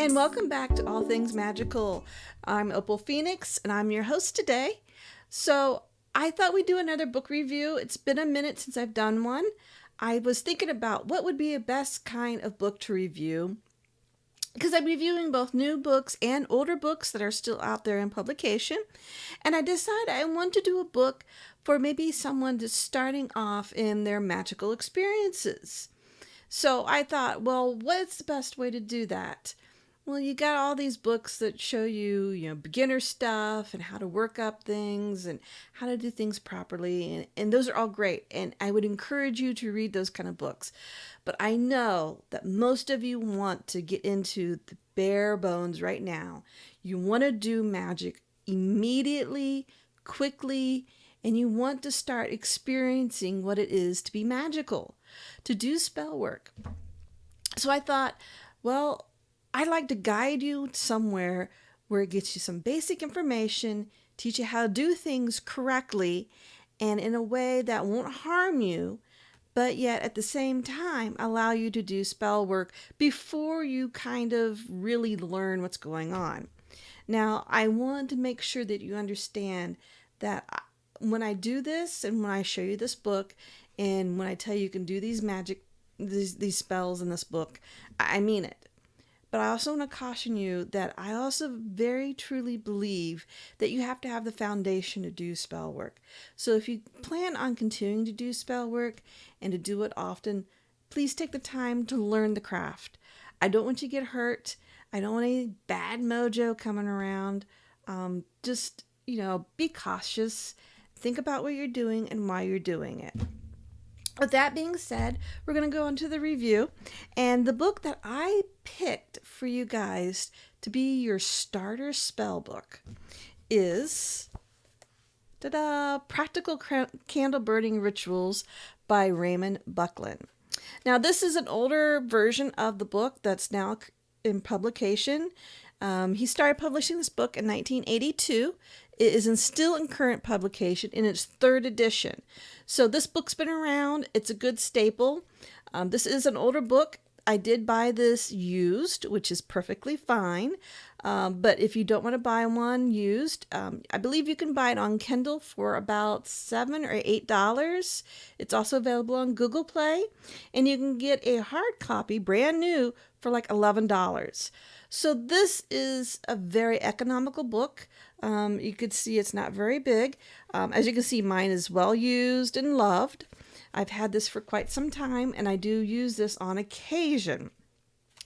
And welcome back to All Things Magical. I'm Opal Phoenix, and I'm your host today. So I thought we'd do another book review. It's been a minute since I've done one. I was thinking about what would be a best kind of book to review, because I'm reviewing both new books and older books that are still out there in publication. And I decided I want to do a book for maybe someone just starting off in their magical experiences. So I thought, well, what's the best way to do that? Well, you got all these books that show you, beginner stuff and how to work up things and how to do things properly. And those are all great. And I would encourage you to read those kind of books. But I know that most of you want to get into the bare bones right now. You want to do magic immediately, quickly, and you want to start experiencing what it is to be magical, to do spell work. So I thought, well, I'd like to guide you somewhere where it gets you some basic information, teach you how to do things correctly and in a way that won't harm you, but yet at the same time allow you to do spell work before you kind of really learn what's going on. Now, I want to make sure that you understand that when I do this and when I show you this book and when I tell you can do these spells in this book, I mean it. But I also want to caution you that I also very truly believe that you have to have the foundation to do spell work. So if you plan on continuing to do spell work and to do it often, please take the time to learn the craft. I don't want you to get hurt. I don't want any bad mojo coming around. Just, be cautious. Think about what you're doing and why you're doing it. With that being said, we're going to go into the review. And the book that I picked for you guys to be your starter spell book is Practical Candleburning Rituals by Raymond Buckland. Now, this is an older version of the book that's now in publication. He started publishing this book in 1982. It is still in current publication in its third edition. So this book's been around. It's a good staple. This is an older book. I did buy this used, which is perfectly fine. But if you don't want to buy one used, I believe you can buy it on Kindle for about $7 or $8. It's also available on Google Play. And you can get a hard copy, brand new, for like $11. So this is a very economical book. You could see it's not very big. As you can see, mine is well used and loved. I've had this for quite some time, and I do use this on occasion.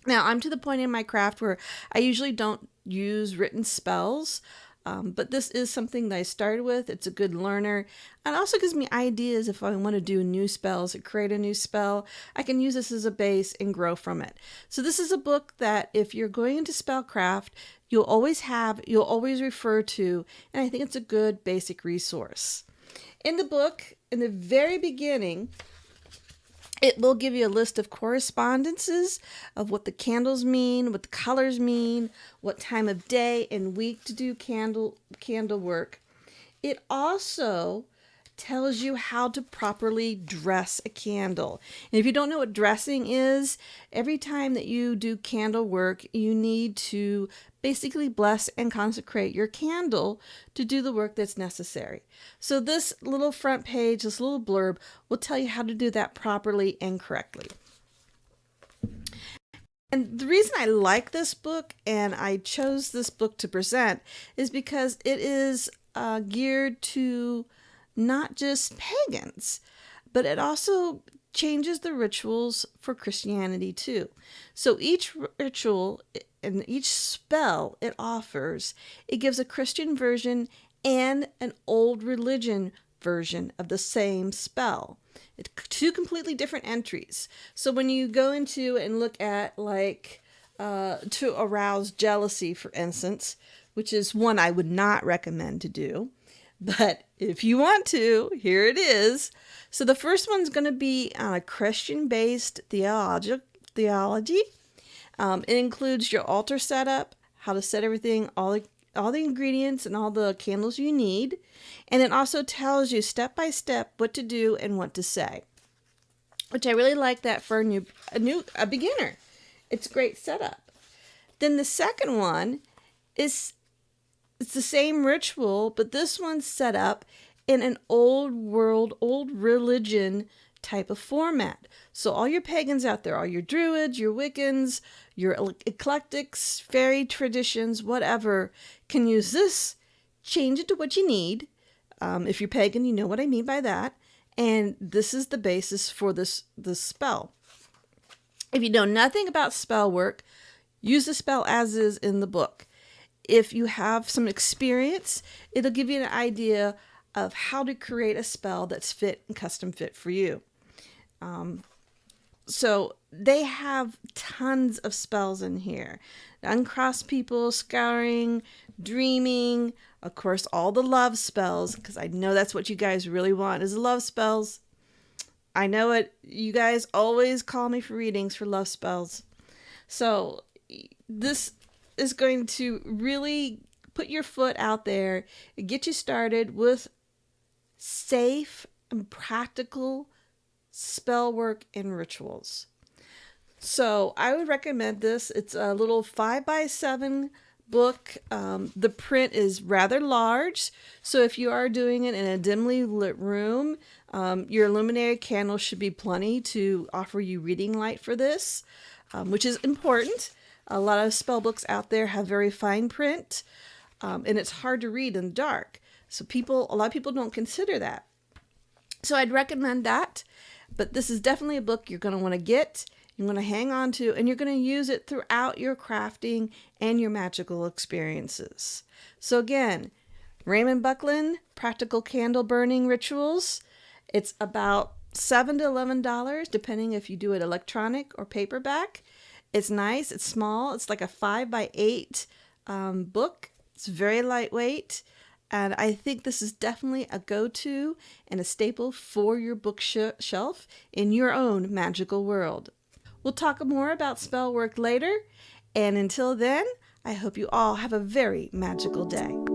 Now, I'm to the point in my craft where I usually don't use written spells, but this is something that I started with. It's a good learner, and also gives me ideas if I want to do new spells or create a new spell. I can use this as a base and grow from it. So this is a book that if you're going into spellcraft, you'll always refer to, and I think it's a good basic resource. In the book, in the very beginning, it will give you a list of correspondences of what the candles mean, what the colors mean, what time of day and week to do candle work. It also tells you how to properly dress a candle. And if you don't know what dressing is, every time that you do candle work, you need to basically bless and consecrate your candle to do the work that's necessary. So this little front page, this little blurb, will tell you how to do that properly and correctly. And the reason I like this book and I chose this book to present is because it is geared to not just pagans, but it also changes the rituals for Christianity too. So each ritual and each spell it offers, it gives a Christian version and an old religion version of the same spell. It's two completely different entries. So when you go into and look at to arouse jealousy, for instance, which is one I would not recommend to do, but if you want to, here it is. So the first one's going to be on a Christian-based theology. It includes your altar setup, how to set everything, all the ingredients and all the candles you need. And it also tells you step by step what to do and what to say, which I really like that for a beginner. It's a great setup. Then the second one is it's the same ritual, but this one's set up in an old world, old religion type of format. So all your pagans out there, all your druids, your Wiccans, your eclectics, fairy traditions, whatever, can use this, change it to what you need. If you're pagan, you know what I mean by that. And this is the basis for this spell. If you know nothing about spell work, use the spell as is in the book. If you have some experience, it'll give you an idea of how to create a spell that's fit and custom fit for you. So they have tons of spells in here. Uncross people, scouring, dreaming, of course, all the love spells, because I know that's what you guys really want is love spells. I know it. You guys always call me for readings for love spells. So this is going to really put your foot out there and get you started with safe and practical spell work and rituals. So I would recommend this. It's a little 5x7 book. The print is rather large, so if you are doing it in a dimly lit room, your luminary candle should be plenty to offer you reading light for this, which is important. A lot of spell books out there have very fine print, and it's hard to read in the dark. So a lot of people don't consider that. So I'd recommend that, but this is definitely a book you're going to want to get, you're going to hang on to, and you're going to use it throughout your crafting and your magical experiences. So again, Raymond Buckland, Practical Candle Burning Rituals. It's about $7 to $11, depending if you do it electronic or paperback. It's nice. It's small. It's like a 5x8 book. It's very lightweight. And I think this is definitely a go-to and a staple for your bookshelf in your own magical world. We'll talk more about spell work later. And until then, I hope you all have a very magical day.